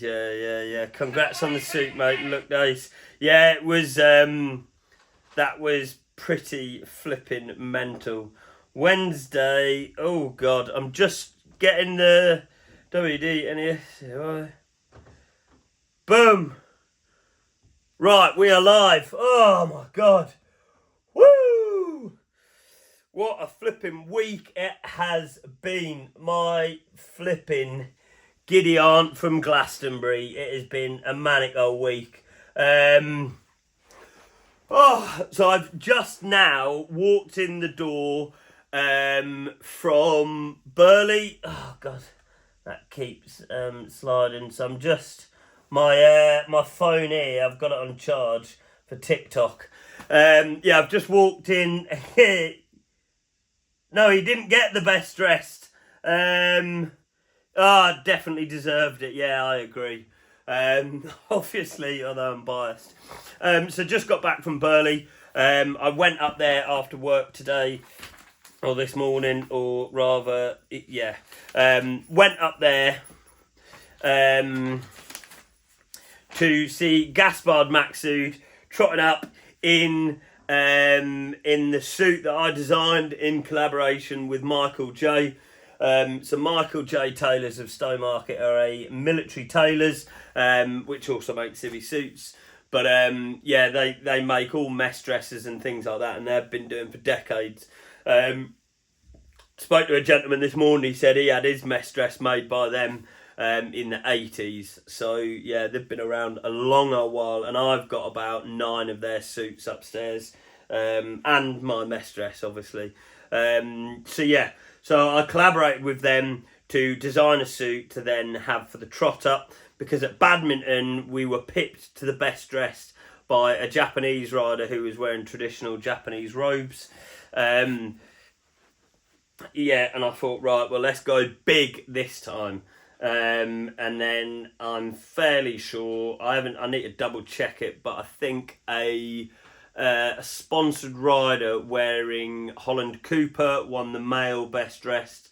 Yeah. Congrats on the suit, mate. Look nice. Yeah, it was. That was pretty flipping mental. Wednesday. Oh God, I'm just getting the WD in here. Boom. Right, we are live. Oh my God. Woo! What a flipping week it has been. My flipping giddy aunt from Glastonbury. It has been a manic old week. So I've just now walked in the door from Burghley. Oh God, that keeps sliding. So I'm just my phone here. I've got it on charge for TikTok. I've just walked in. No, he didn't get the best dressed. Definitely deserved it. Yeah, I agree. Obviously, although I'm biased. So just got back from Burghley. I went up there after work today, or this morning, or rather, went up there to see Gaspard Maksud trotting up in the suit that I designed in collaboration with Michael J. So Michael J. Tailors of Stowmarket are a military tailors, which also make civvy suits. But they make all mess dresses and things like that, and they've been doing for decades. Spoke to a gentleman this morning. He said he had his mess dress made by them in the 80s. So yeah, they've been around a long old while, and I've got about 9 of their suits upstairs, and my mess dress, obviously. So I collaborated with them to design a suit to then have for the trot up, because at badminton we were pipped to the best dressed by a Japanese rider who was wearing traditional Japanese robes. And I thought, right, well, let's go big this time. And then I'm fairly sure, I need to double check it, but I think a sponsored rider wearing Holland Cooper won the male best dressed,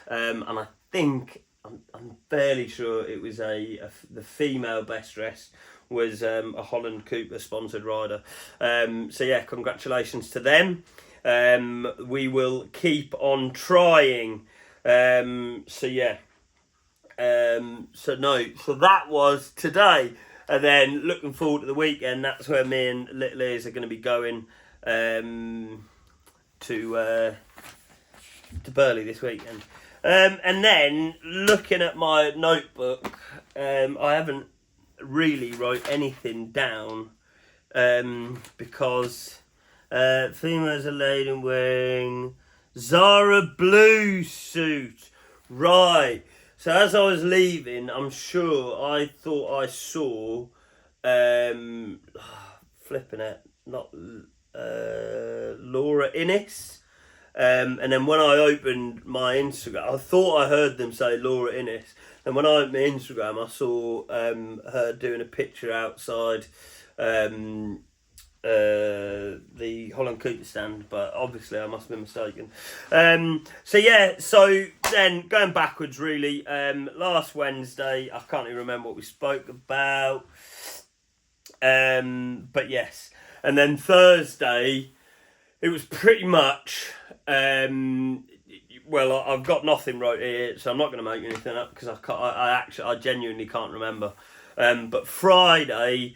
and I think I'm fairly sure it was the female best dressed was a Holland Cooper sponsored rider. Congratulations to them. We will keep on trying. So that was today. And then looking forward to the weekend, that's where me and Little Ears are going to be going to Burghley this weekend. And then looking at my notebook, I haven't really wrote anything down because females are lady wearing Zara blue suit. Right. So as I was leaving, I'm sure I thought I saw, flipping it, not Laura Innes. And then when I opened my Instagram, I thought I heard them say Laura Innes. And when I opened my Instagram, I saw her doing a picture outside the Holland Cooper stand, but obviously I must have been mistaken. So then going backwards really, last Wednesday, I can't even remember what we spoke about, but yes, and then Thursday, it was pretty much, I've got nothing right here, so I'm not going to make anything up because I genuinely can't remember, but Friday,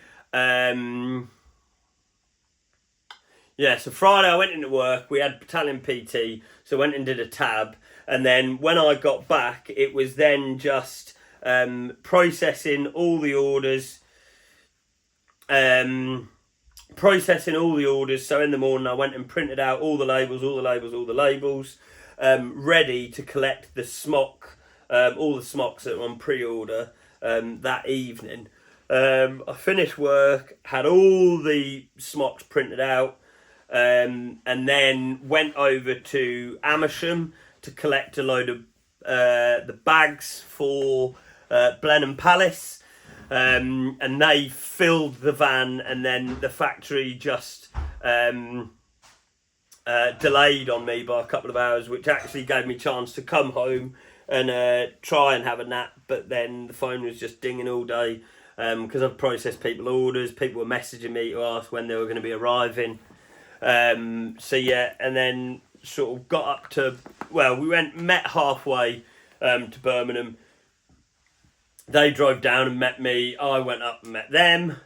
so Friday I went into work, we had battalion PT, so I went and did a tab, and then when I got back, it was then just processing all the orders, so in the morning I went and printed out all the labels, ready to collect the smock, all the smocks that were on pre-order that evening. I finished work, had all the smocks printed out, and then went over to Amersham to collect a load of the bags for Blenheim Palace, and they filled the van, and then the factory just delayed on me by a couple of hours, which actually gave me a chance to come home and try and have a nap, but then the phone was just dinging all day because I've processed people orders. People were messaging me to ask when they were going to be arriving. So yeah, and then sort of got up to, well, we met halfway to Birmingham. They drove down and met me. I went up and met them.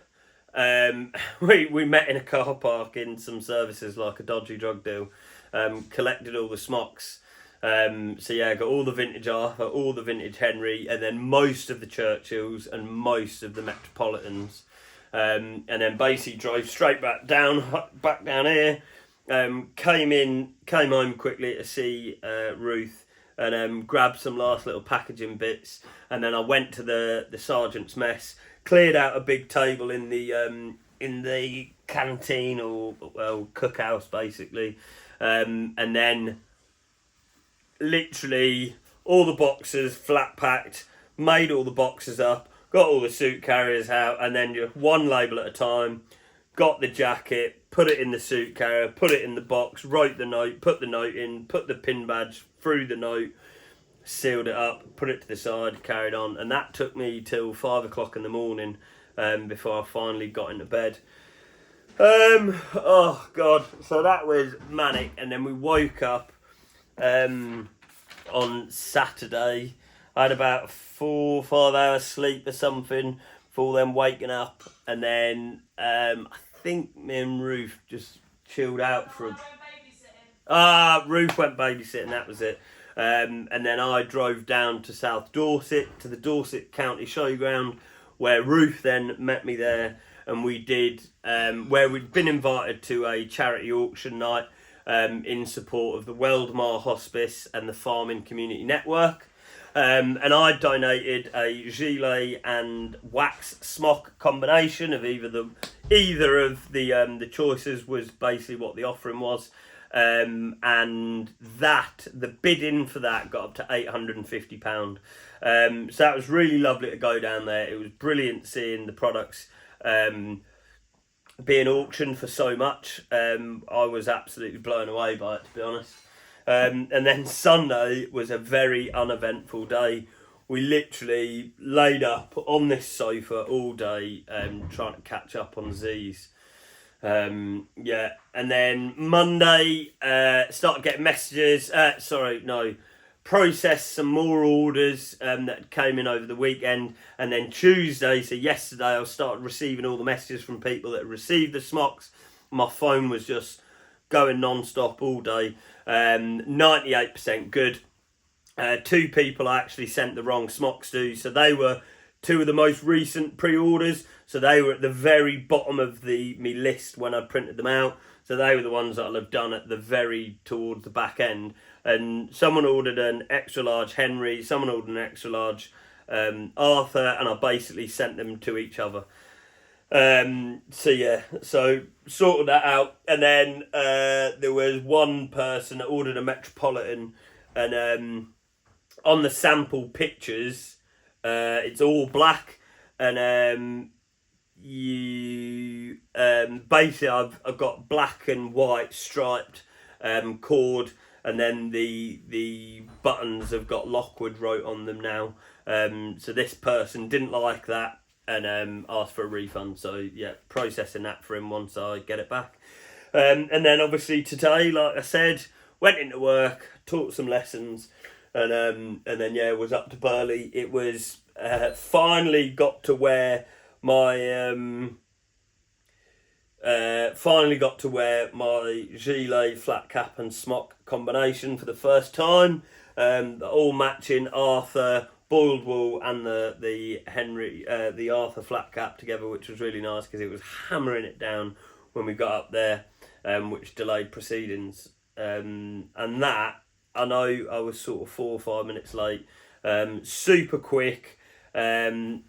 We met in a car park in some services like a dodgy drug deal. Collected all the smocks. So yeah, I got all the vintage Arthur, all the vintage Henry, and then most of the Churchills and most of the Metropolitans. And then basically drove straight back down here. Came home quickly to see Ruth, and grabbed some last little packaging bits. And then I went to the sergeant's mess, cleared out a big table in the canteen or cookhouse basically, and then literally all the boxes flat packed, made all the boxes up, got all the suit carriers out, and then just one label at a time, got the jacket, put it in the suit carrier, put it in the box, wrote the note, put the note in, put the pin badge through the note, sealed it up, put it to the side, carried on. And that took me till 5 o'clock in the morning before I finally got into bed. Oh God, so that was manic. And then we woke up on Saturday. I had about 4 or 5 hours sleep or something before then waking up, and then I think me and Ruth just chilled out for Ruth went babysitting, that was it. And then I drove down to South Dorset, to the Dorset County Showground, where Ruth then met me there, and we did where we'd been invited to a charity auction night in support of the Weldmar Hospice and the Farming Community Network. And I donated a gilet and wax smock combination of either of the choices was basically what the offering was. And the bidding for that got up to £850. So that was really lovely to go down there. It was brilliant seeing the products being auctioned for so much. I was absolutely blown away by it, to be honest. And then Sunday was a very uneventful day. We literally laid up on this sofa all day trying to catch up on Z's. And then Monday started getting messages. Processed some more orders that came in over the weekend. And then Tuesday, so yesterday, I started receiving all the messages from people that received the smocks. My phone was just going non-stop all day. 98% good. 2 people I actually sent the wrong smocks to, so they were 2 of the most recent pre-orders, so they were at the very bottom of me list when I printed them out, so they were the ones that I'll have done at the very towards the back end. And someone ordered an extra large Henry, someone ordered an extra large Arthur, and I basically sent them to each other. So sorted that out, and then there was one person that ordered a Metropolitan, and on the sample pictures it's all black, and basically I've got black and white striped cord, and then the buttons have got Lockwood wrote on them now. So this person didn't like that and asked for a refund. So yeah, processing that for him once I get it back. And then obviously today, like I said, went into work, taught some lessons, and then was up to Burghley. It was finally got to wear my gilet, flat cap and smock combination for the first time. All matching Arthur boiled wool and the Henry the Arthur flat cap together, which was really nice because it was hammering it down when we got up there, which delayed proceedings. And that, I know I was sort of 4 or 5 minutes late. Super quick. Oh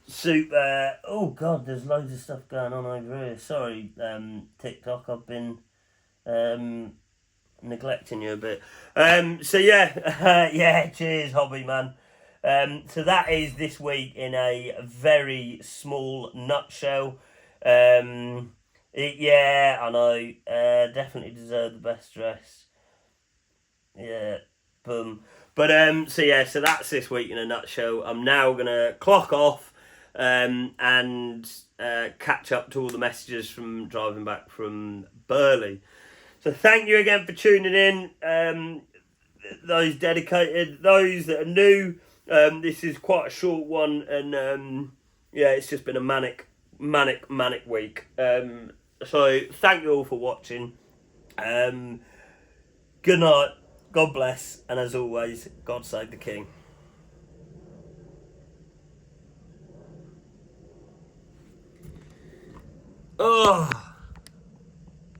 God, there's loads of stuff going on over here. Sorry, TikTok, I've been neglecting you a bit. Cheers, hobby man. So that is this week in a very small nutshell. I know. Definitely deserve the best dress. Yeah, boom. So yeah, so that's this week in a nutshell. I'm now gonna clock off and catch up to all the messages from driving back from Burley. So thank you again for tuning in. Those dedicated, those that are new. This is quite a short one, and yeah, it's just been a manic week. So thank you all for watching. Good night. God bless, and as always, God save the King. Oh.